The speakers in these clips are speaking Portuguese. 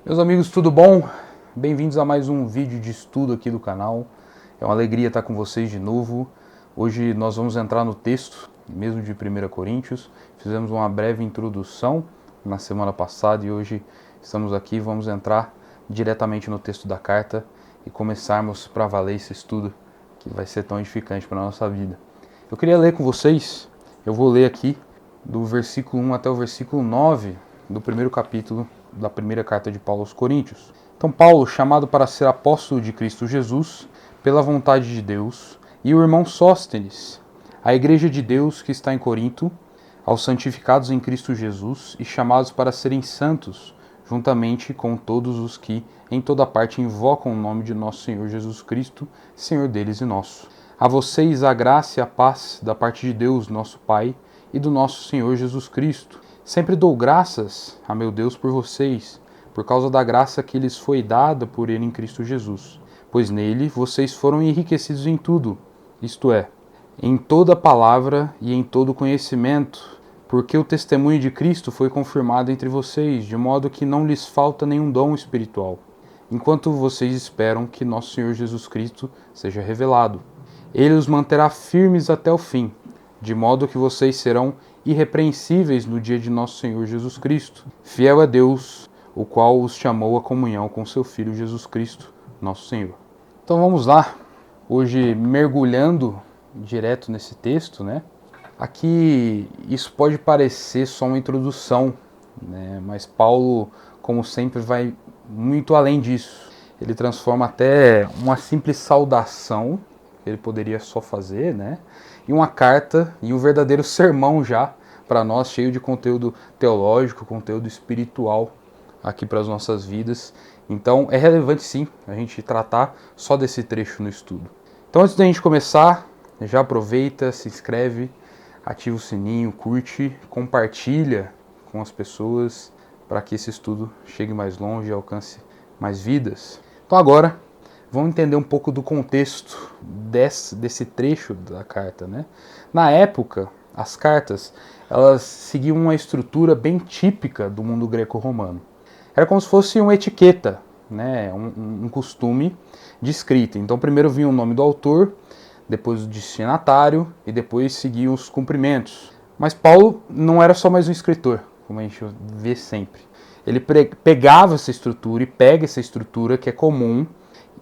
Meus amigos, tudo bom? Bem-vindos a mais um vídeo de estudo aqui do canal. É uma alegria estar com vocês de novo. Hoje nós vamos entrar no texto, mesmo de 1 Coríntios. Fizemos uma breve introdução na semana passada e hoje estamos aqui e vamos entrar diretamente no texto da carta e começarmos para valer esse estudo que vai ser tão edificante para a nossa vida. Eu queria ler com vocês, eu vou ler aqui do versículo 1 até o versículo 9 do primeiro capítulo da primeira carta de Paulo aos Coríntios. Então, Paulo, chamado para ser apóstolo de Cristo Jesus, pela vontade de Deus, e o irmão Sóstenes, a igreja de Deus que está em Corinto, aos santificados em Cristo Jesus e chamados para serem santos, juntamente com todos os que em toda parte invocam o nome de nosso Senhor Jesus Cristo, Senhor deles e nosso. A vocês a graça e a paz da parte de Deus, nosso Pai, e do nosso Senhor Jesus Cristo. Sempre dou graças a meu Deus por vocês, por causa da graça que lhes foi dada por Ele em Cristo Jesus. Pois nele vocês foram enriquecidos em tudo, isto é, em toda palavra e em todo conhecimento, porque o testemunho de Cristo foi confirmado entre vocês, de modo que não lhes falta nenhum dom espiritual, enquanto vocês esperam que nosso Senhor Jesus Cristo seja revelado. Ele os manterá firmes até o fim, de modo que vocês serão irrepreensíveis no dia de nosso Senhor Jesus Cristo. Fiel é Deus, o qual os chamou à comunhão com seu Filho Jesus Cristo, nosso Senhor. Então vamos lá, hoje mergulhando direto nesse texto, né? Aqui isso pode parecer só uma introdução, né? Mas Paulo, como sempre, vai muito além disso. Ele transforma até uma simples saudação, que ele poderia só fazer, né? E uma carta e um verdadeiro sermão já para nós, cheio de conteúdo teológico, conteúdo espiritual aqui para as nossas vidas. Então é relevante sim a gente tratar só desse trecho no estudo. Então antes da gente começar, já aproveita, se inscreve, ativa o sininho, curte, compartilha com as pessoas para que esse estudo chegue mais longe e alcance mais vidas. Então agora, vamos entender um pouco do contexto desse trecho da carta, né? Na época, as cartas elas seguiam uma estrutura bem típica do mundo greco-romano. Era como se fosse uma etiqueta, né? Um costume de escrita. Então primeiro vinha o nome do autor, depois o destinatário e depois seguiam os cumprimentos. Mas Paulo não era só mais um escritor, como a gente vê sempre. Ele pegava essa estrutura e pega essa estrutura que é comum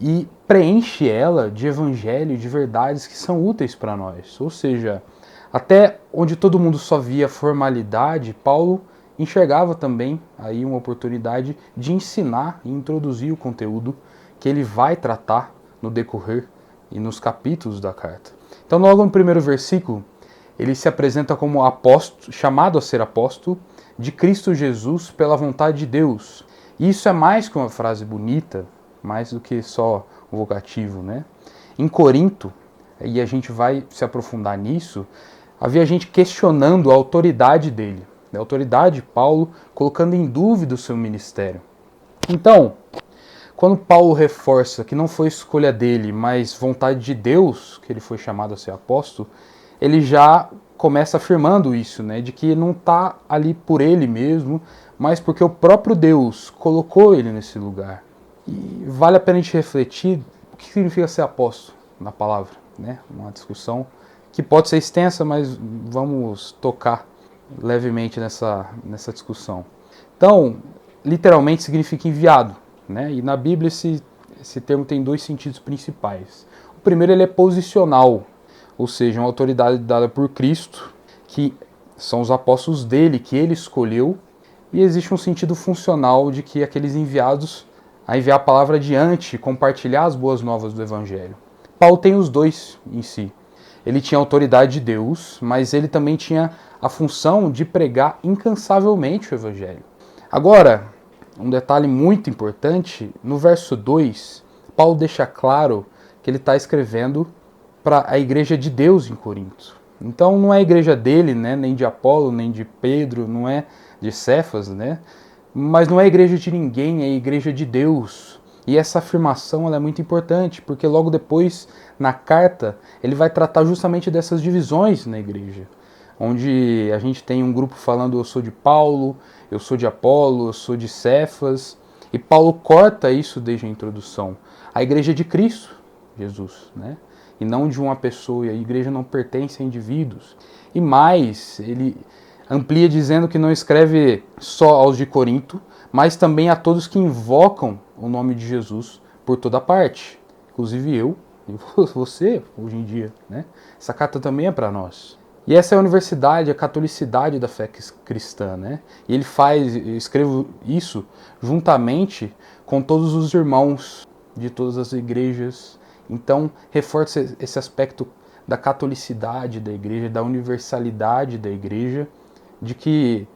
e preenche ela de evangelho, de verdades que são úteis para nós. Ou seja, até onde todo mundo só via formalidade, Paulo enxergava também aí uma oportunidade de ensinar e introduzir o conteúdo que ele vai tratar no decorrer e nos capítulos da carta. Então, logo no primeiro versículo, ele se apresenta como apóstolo, chamado a ser apóstolo de Cristo Jesus pela vontade de Deus. E isso é mais que uma frase bonita, mais do que só o vocativo, né? Em Corinto, e a gente vai se aprofundar nisso, havia gente questionando a autoridade dele, a autoridade de Paulo, colocando em dúvida o seu ministério. Então, quando Paulo reforça que não foi escolha dele, mas vontade de Deus que ele foi chamado a ser apóstolo, ele já começa afirmando isso, né? De que não está ali por ele mesmo, mas porque o próprio Deus colocou ele nesse lugar. E vale a pena a gente refletir o que significa ser apóstolo na palavra, né? Uma discussão que pode ser extensa, mas vamos tocar levemente nessa discussão. Então, literalmente significa enviado, né? E na Bíblia esse termo tem dois sentidos principais. O primeiro, ele é posicional, ou seja, uma autoridade dada por Cristo, que são os apóstolos dele, que ele escolheu, e existe um sentido funcional de que aqueles enviados a enviar a palavra adiante, compartilhar as boas novas do Evangelho. Paulo tem os dois em si. Ele tinha a autoridade de Deus, mas ele também tinha a função de pregar incansavelmente o Evangelho. Agora, um detalhe muito importante, no verso 2, Paulo deixa claro que ele está escrevendo para a igreja de Deus em Corinto. Então não é a igreja dele, né, nem de Apolo, nem de Pedro, não é de Cefas, né? Mas não é a igreja de ninguém, é a igreja de Deus. E essa afirmação ela é muito importante, porque logo depois, na carta, ele vai tratar justamente dessas divisões na igreja. Onde a gente tem um grupo falando eu sou de Paulo, eu sou de Apolo, eu sou de Cefas. E Paulo corta isso desde a introdução. A igreja é de Cristo, Jesus, né? E não de uma pessoa. E a igreja não pertence a indivíduos. E mais, ele amplia dizendo que não escreve só aos de Corinto, mas também a todos que invocam o nome de Jesus por toda parte. Inclusive eu e você, hoje em dia, né? Essa carta também é para nós. E essa é a universidade, a catolicidade da fé cristã, né? E ele escrevo isso juntamente com todos os irmãos de todas as igrejas. Então, reforça esse aspecto da catolicidade da igreja, da universalidade da igreja, de que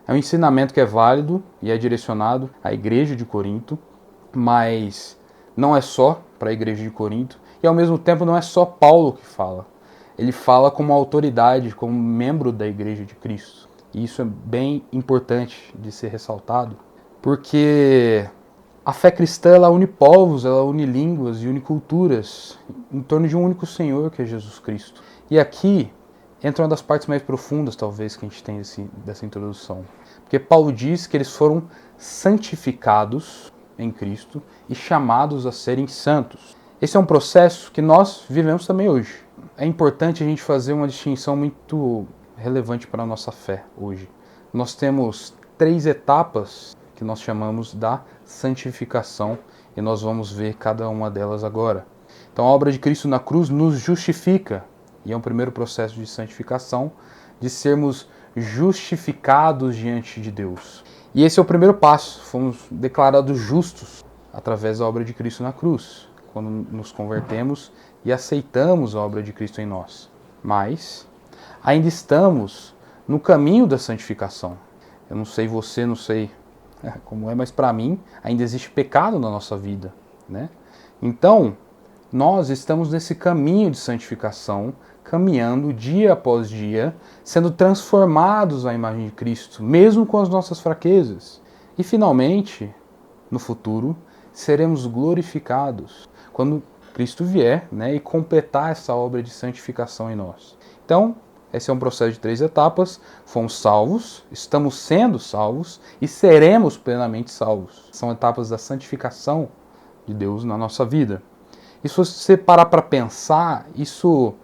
é um ensinamento que é válido e é direcionado à igreja de Corinto, mas não é só para a igreja de Corinto, e ao mesmo tempo não é só Paulo que fala. Ele fala como autoridade, como membro da igreja de Cristo. E isso é bem importante de ser ressaltado, porque a fé cristã, ela une povos, ela une línguas e une culturas em torno de um único Senhor, que é Jesus Cristo. E aqui entra uma das partes mais profundas, talvez, que a gente tem dessa introdução. Porque Paulo diz que eles foram santificados em Cristo e chamados a serem santos. Esse é um processo que nós vivemos também hoje. É importante a gente fazer uma distinção muito relevante para a nossa fé hoje. Nós temos 3 etapas que nós chamamos da santificação e nós vamos ver cada uma delas agora. Então a obra de Cristo na cruz nos justifica, e é um primeiro processo de santificação, de sermos justificados diante de Deus. E esse é o primeiro passo, fomos declarados justos através da obra de Cristo na cruz, quando nos convertemos e aceitamos a obra de Cristo em nós. Mas ainda estamos no caminho da santificação. Eu não sei você, não sei como é, mas para mim ainda existe pecado na nossa vida, né? Então, nós estamos nesse caminho de santificação, caminhando dia após dia, sendo transformados à imagem de Cristo, mesmo com as nossas fraquezas. E finalmente, no futuro, seremos glorificados quando Cristo vier, né, e completar essa obra de santificação em nós. Então, esse é um processo de 3 etapas. Fomos salvos, estamos sendo salvos e seremos plenamente salvos. São etapas da santificação de Deus na nossa vida. E se você parar para pensar, isso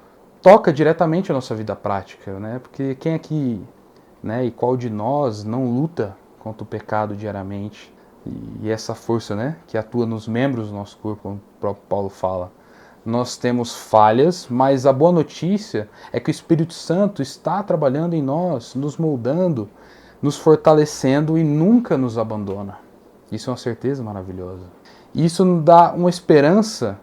toca diretamente a nossa vida prática, né? Porque quem aqui, né, e qual de nós não luta contra o pecado diariamente? E essa força, né, que atua nos membros do nosso corpo, como o próprio Paulo fala. Nós temos falhas, mas a boa notícia é que o Espírito Santo está trabalhando em nós, nos moldando, nos fortalecendo e nunca nos abandona. Isso é uma certeza maravilhosa. Isso nos dá uma esperança,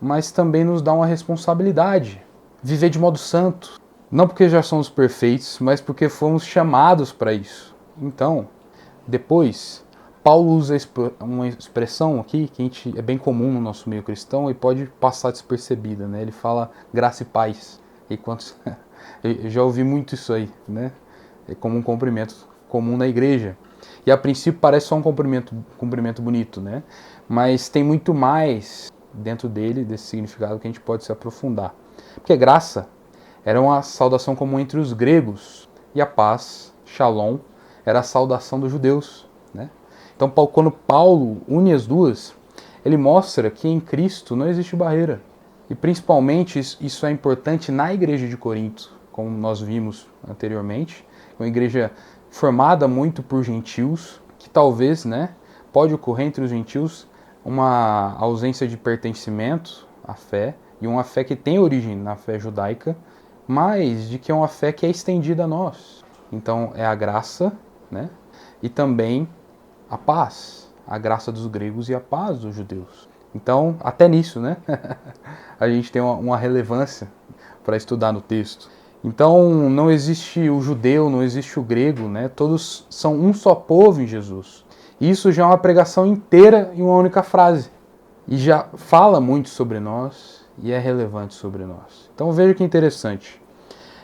mas também nos dá uma responsabilidade. Viver de modo santo. Não porque já somos perfeitos, mas porque fomos chamados para isso. Então, depois, Paulo usa uma expressão aqui que é bem comum no nosso meio cristão e pode passar despercebida, né? Ele fala graça e paz. E eu já ouvi muito isso aí, né? É como um cumprimento comum na igreja. E a princípio parece só um cumprimento bonito, né? Mas tem muito mais dentro dele, desse significado, que a gente pode se aprofundar. Porque graça era uma saudação comum entre os gregos e a paz, shalom, era a saudação dos judeus, né? Então, quando Paulo une as duas, ele mostra que em Cristo não existe barreira. E principalmente isso é importante na igreja de Corinto, como nós vimos anteriormente, uma igreja formada muito por gentios, que talvez, né, pode ocorrer entre os gentios uma ausência de pertencimento à fé, e uma fé que tem origem na fé judaica, mas de que é uma fé que é estendida a nós. Então é a graça, né, e também a paz, a graça dos gregos e a paz dos judeus. Então, até nisso, né, a gente tem uma relevância para estudar no texto. Então, não existe o judeu, não existe o grego, né, todos são um só povo em Jesus. Isso já é uma pregação inteira em uma única frase. E já fala muito sobre nós e é relevante sobre nós. Então, veja que interessante.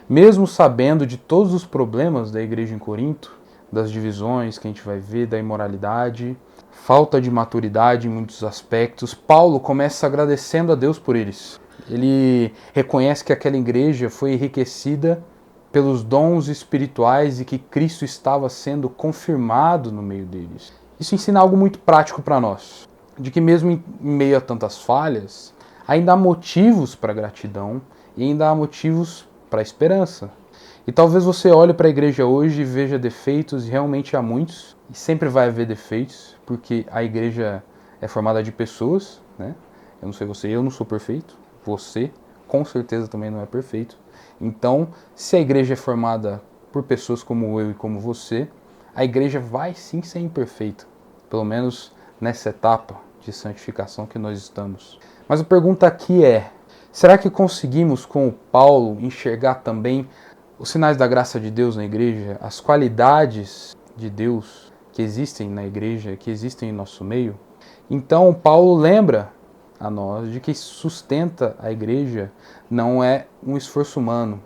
Mesmo sabendo de todos os problemas da igreja em Corinto, das divisões que a gente vai ver, da imoralidade, falta de maturidade em muitos aspectos, Paulo começa agradecendo a Deus por eles. Ele reconhece que aquela igreja foi enriquecida pelos dons espirituais e que Cristo estava sendo confirmado no meio deles. Isso ensina algo muito prático para nós, de que mesmo em meio a tantas falhas, ainda há motivos para gratidão e ainda há motivos para esperança. E talvez você olhe para a igreja hoje e veja defeitos, e realmente há muitos, e sempre vai haver defeitos, porque a igreja é formada de pessoas, né? Eu não sei você, eu não sou perfeito, você com certeza também não é perfeito. Então, se a igreja é formada por pessoas como eu e como você, a igreja vai sim ser imperfeita, pelo menos nessa etapa de santificação que nós estamos. Mas a pergunta aqui é, será que conseguimos com o Paulo enxergar também os sinais da graça de Deus na igreja, as qualidades de Deus que existem na igreja, que existem em nosso meio? Então, Paulo lembra a nós de que sustenta a igreja não é um esforço humano,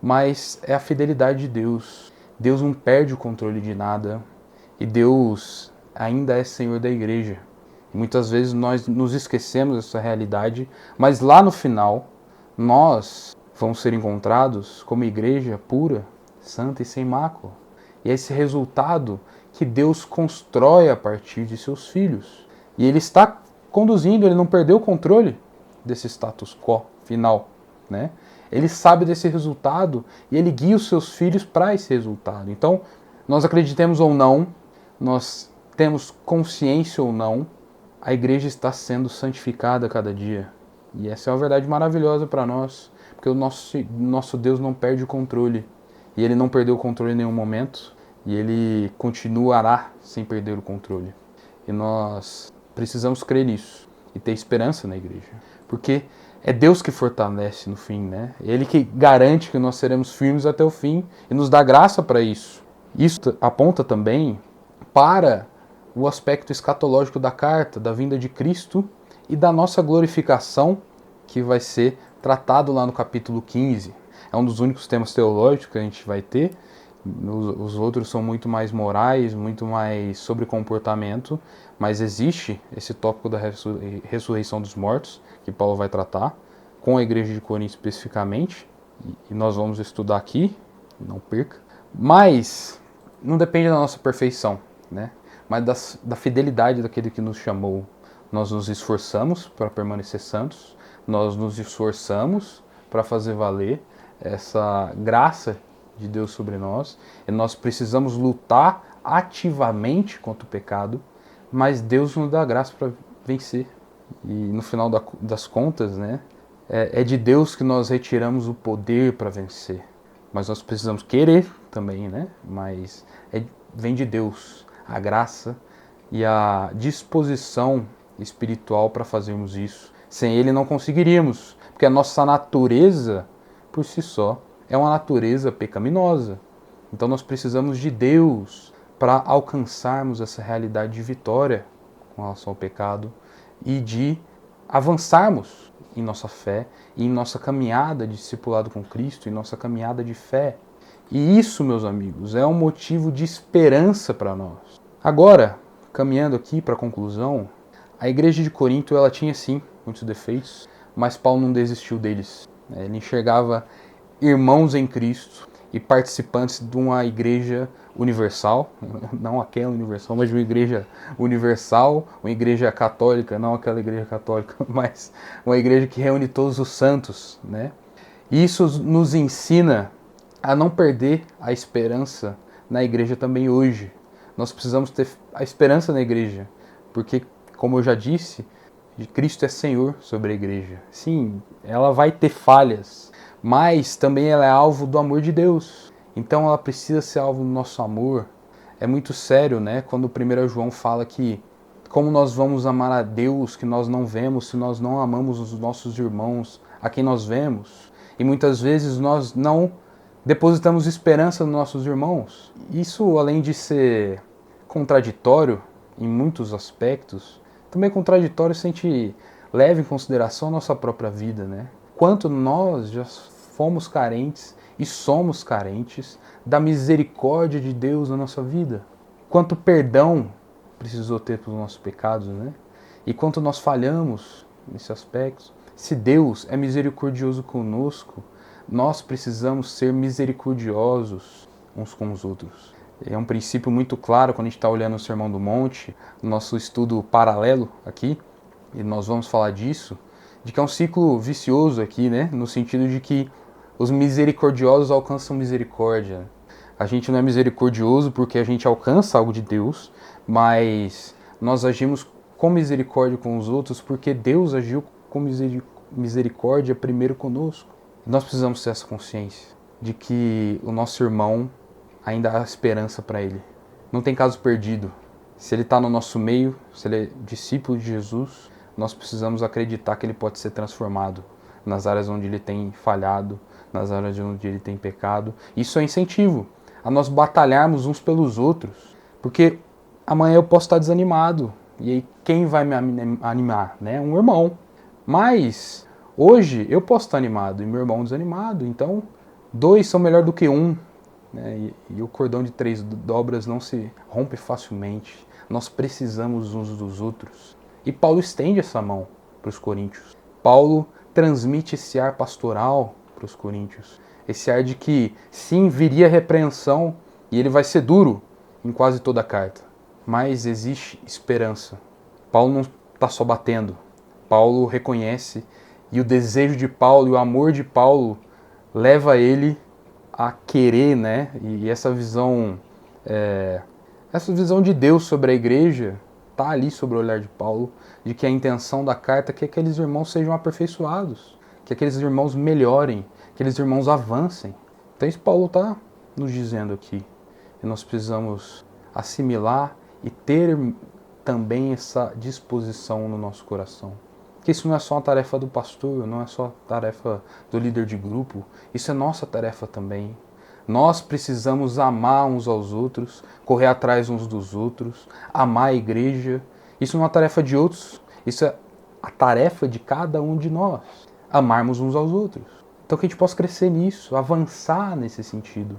mas é a fidelidade de Deus. Deus não perde o controle de nada e Deus ainda é Senhor da igreja. E muitas vezes nós nos esquecemos dessa realidade, mas lá no final nós vamos ser encontrados como igreja pura, santa e sem mácula. E é esse resultado que Deus constrói a partir de seus filhos. E Ele está conduzindo, Ele não perdeu o controle desse status quo final, né? Ele sabe desse resultado e Ele guia os seus filhos para esse resultado. Então, nós acreditemos ou não, nós temos consciência ou não, a igreja está sendo santificada a cada dia. E essa é uma verdade maravilhosa para nós, porque o nosso Deus não perde o controle. E Ele não perdeu o controle em nenhum momento, e Ele continuará sem perder o controle. E nós precisamos crer nisso e ter esperança na igreja, porque é Deus que fortalece no fim, né? Ele que garante que nós seremos firmes até o fim e nos dá graça para isso. Isso aponta também para o aspecto escatológico da carta, da vinda de Cristo e da nossa glorificação, que vai ser tratado lá no capítulo 15. É um dos únicos temas teológicos que a gente vai ter. Os outros são muito mais morais, muito mais sobre comportamento, mas existe esse tópico da ressurreição dos mortos, que Paulo vai tratar, com a igreja de Corinto especificamente, e nós vamos estudar aqui, não perca. Mas não depende da nossa perfeição, né? Mas da fidelidade daquele que nos chamou. Nós nos esforçamos para permanecer santos, nós nos esforçamos para fazer valer essa graça de Deus sobre nós, e nós precisamos lutar ativamente contra o pecado, mas Deus nos dá graça para vencer. E no final das contas, né, é de Deus que nós retiramos o poder para vencer. Mas nós precisamos querer também, né? Mas vem de Deus a graça e a disposição espiritual para fazermos isso. Sem Ele não conseguiríamos, porque a nossa natureza, por si só, é uma natureza pecaminosa. Então nós precisamos de Deus para alcançarmos essa realidade de vitória com relação ao pecado e de avançarmos em nossa fé e em nossa caminhada de discipulado com Cristo, em nossa caminhada de fé. E isso, meus amigos, é um motivo de esperança para nós. Agora, caminhando aqui para a conclusão, a igreja de Corinto ela tinha sim muitos defeitos, mas Paulo não desistiu deles. Ele enxergava irmãos em Cristo e participantes de uma igreja universal, não aquela universal, mas de uma igreja universal, uma igreja católica, não aquela igreja católica, mas uma igreja que reúne todos os santos, né? E isso nos ensina a não perder a esperança na igreja também hoje. Nós precisamos ter a esperança na igreja, porque, como eu já disse, Cristo é Senhor sobre a igreja. Sim, ela vai ter falhas, mas também ela é alvo do amor de Deus. Então ela precisa ser alvo do nosso amor. É muito sério, né? Quando o 1 João fala que como nós vamos amar a Deus que nós não vemos se nós não amamos os nossos irmãos a quem nós vemos. E muitas vezes nós não depositamos esperança nos nossos irmãos. Isso, além de ser contraditório em muitos aspectos, também é contraditório se a gente leva em consideração a nossa própria vida, né? Quanto nós já fomos carentes e somos carentes da misericórdia de Deus na nossa vida. Quanto perdão precisou ter pelos nossos pecados, né? E quanto nós falhamos nesse aspecto. Se Deus é misericordioso conosco, nós precisamos ser misericordiosos uns com os outros. É um princípio muito claro quando a gente está olhando o Sermão do Monte, nosso estudo paralelo aqui, e nós vamos falar disso, de que é um ciclo vicioso aqui, né? No sentido de que os misericordiosos alcançam misericórdia. A gente não é misericordioso porque a gente alcança algo de Deus, mas nós agimos com misericórdia com os outros porque Deus agiu com misericórdia primeiro conosco. Nós precisamos ter essa consciência de que o nosso irmão ainda há esperança para ele. Não tem caso perdido. Se ele está no nosso meio, se ele é discípulo de Jesus, nós precisamos acreditar que ele pode ser transformado nas áreas onde ele tem falhado, nas áreas onde ele tem pecado. Isso é incentivo a nós batalharmos uns pelos outros, porque amanhã eu posso estar desanimado, e aí quem vai me animar? Né? Um irmão. Mas hoje eu posso estar animado e meu irmão desanimado, então 2 são melhor do que 1. Né? E o cordão de 3 dobras não se rompe facilmente. Nós precisamos uns dos outros. E Paulo estende essa mão para os coríntios. Paulo transmite esse ar pastoral para os coríntios. Esse ar de que sim, viria repreensão e ele vai ser duro em quase toda a carta. Mas existe esperança. Paulo não está só batendo. Paulo reconhece, e o desejo de Paulo e o amor de Paulo leva ele a querer, né? E essa visão de Deus sobre a igreja está ali sobre o olhar de Paulo, de que a intenção da carta é que aqueles irmãos sejam aperfeiçoados, que aqueles irmãos melhorem, que aqueles irmãos avancem. Então isso Paulo está nos dizendo aqui. E nós precisamos assimilar e ter também essa disposição no nosso coração. Porque isso não é só uma tarefa do pastor, não é só tarefa do líder de grupo, isso é nossa tarefa também. Nós precisamos amar uns aos outros, correr atrás uns dos outros, amar a igreja. Isso não é uma tarefa de outros, isso é a tarefa de cada um de nós. Amarmos uns aos outros. Então que a gente possa crescer nisso, avançar nesse sentido.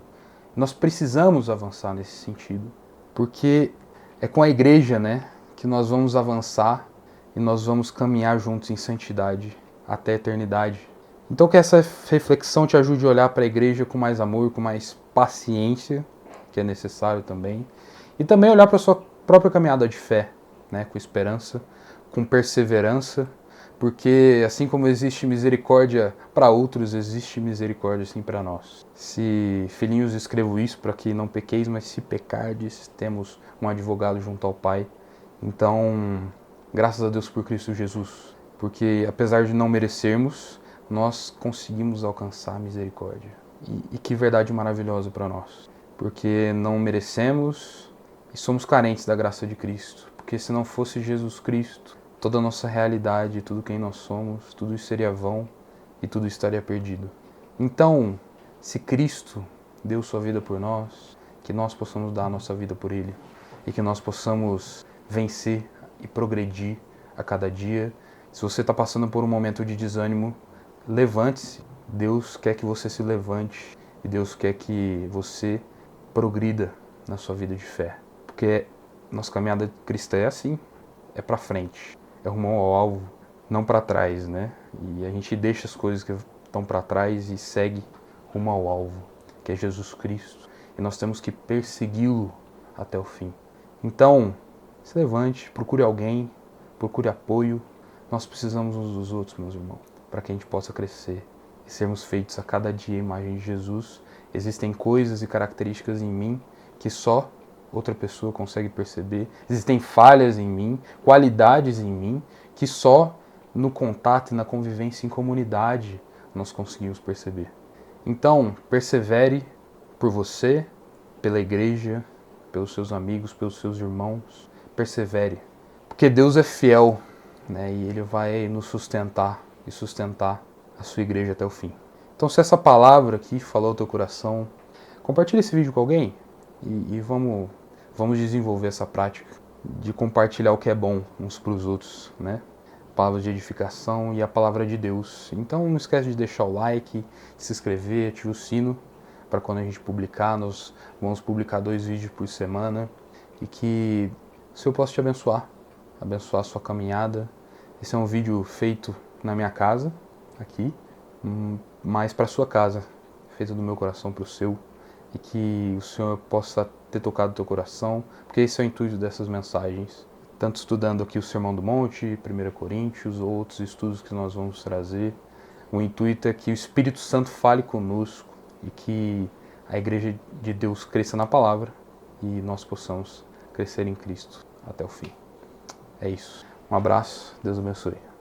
Nós precisamos avançar nesse sentido, porque é com a igreja, né, que nós vamos avançar e nós vamos caminhar juntos em santidade até a eternidade. Então que essa reflexão te ajude a olhar para a igreja com mais amor, com mais paciência, que é necessário também, e também olhar para a sua própria caminhada de fé, né, com esperança, com perseverança, porque assim como existe misericórdia para outros, existe misericórdia sim para nós. Se filhinhos, escrevo isso para que não pequeis, mas se pecardes, temos um advogado junto ao Pai. Então, graças a Deus por Cristo Jesus, porque apesar de não merecermos, nós conseguimos alcançar a misericórdia. E que verdade maravilhosa para nós, porque não merecemos e somos carentes da graça de Cristo, porque se não fosse Jesus Cristo, toda a nossa realidade, tudo quem nós somos, tudo isso seria vão e tudo estaria perdido. Então, se Cristo deu sua vida por nós, que nós possamos dar a nossa vida por Ele e que nós possamos vencer e progredir a cada dia. Se você está passando por um momento de desânimo, levante-se. Deus quer que você se levante e Deus quer que você progrida na sua vida de fé. Porque nossa caminhada cristã é assim, é para frente, é rumo ao alvo, não para trás, né? E a gente deixa as coisas que estão para trás e segue rumo ao alvo, que é Jesus Cristo. E nós temos que persegui-lo até o fim. Então, se levante, procure alguém, procure apoio. Nós precisamos uns dos outros, meus irmãos, para que a gente possa crescer e sermos feitos a cada dia a imagem de Jesus. Existem coisas e características em mim que só outra pessoa consegue perceber. Existem falhas em mim, qualidades em mim, que só no contato e na convivência em comunidade nós conseguimos perceber. Então, persevere por você, pela igreja, pelos seus amigos, pelos seus irmãos. Persevere, porque Deus é fiel, né? E Ele vai nos sustentar e sustentar a sua igreja até o fim. Então, se essa palavra aqui falou ao teu coração, compartilhe esse vídeo com alguém e vamos desenvolver essa prática de compartilhar o que é bom uns para os outros, né? Palavras de edificação e a palavra de Deus. Então, não esquece de deixar o like, de se inscrever, ativa o sino para quando a gente publicar. Nós vamos publicar 2 vídeos por semana e que o Senhor possa te abençoar a sua caminhada. Esse é um vídeo feito na minha casa, aqui, mas para a sua casa, feito do meu coração para o seu. e que o Senhor possa ter tocado o teu coração, porque esse é o intuito dessas mensagens. Tanto estudando aqui o Sermão do Monte, 1 Coríntios, ou outros estudos que nós vamos trazer, o intuito é que o Espírito Santo fale conosco e que a Igreja de Deus cresça na palavra e nós possamos crescer em Cristo até o fim. É isso. Um abraço, Deus abençoe.